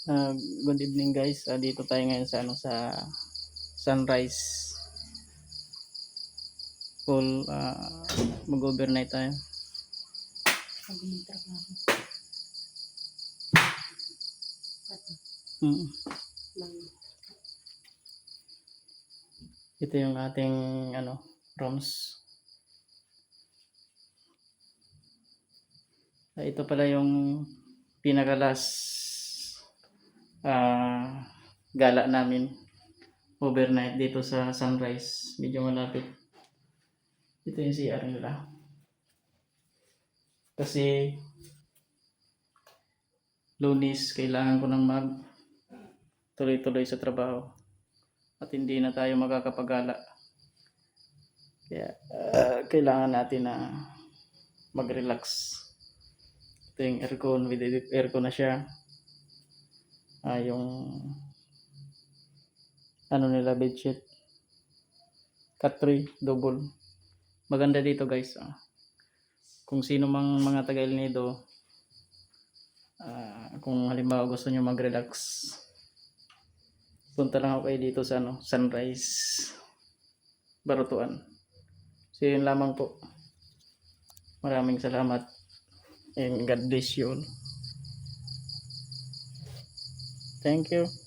Ah, Good evening guys. Dito tayo ngayon sa sa Sunrise Pool. Mag-overnight tayo. Bago magtrabaho. Mm. Bang- Ito yung ating rooms. Ito pala yung pinaka last gala namin overnight dito sa Sunrise. Medyo malapit. Ito yung CR nila. Kasi Lunes kailangan ko nang mag tuloy-tuloy sa trabaho at hindi na tayo makakapagala. Kaya kailangan natin na mag-relax. Ito yung aircon, with aircon na siya. Yung nila bedsheet. Cut 3, double. Maganda dito guys. Kung sino mang mga taga El Nido, kung halimbawa gusto nyo mag-relax, punta lang ako kayo dito sa Sunrise Barutuan. So yun lamang po. Maraming salamat and God bless you all. Thank you.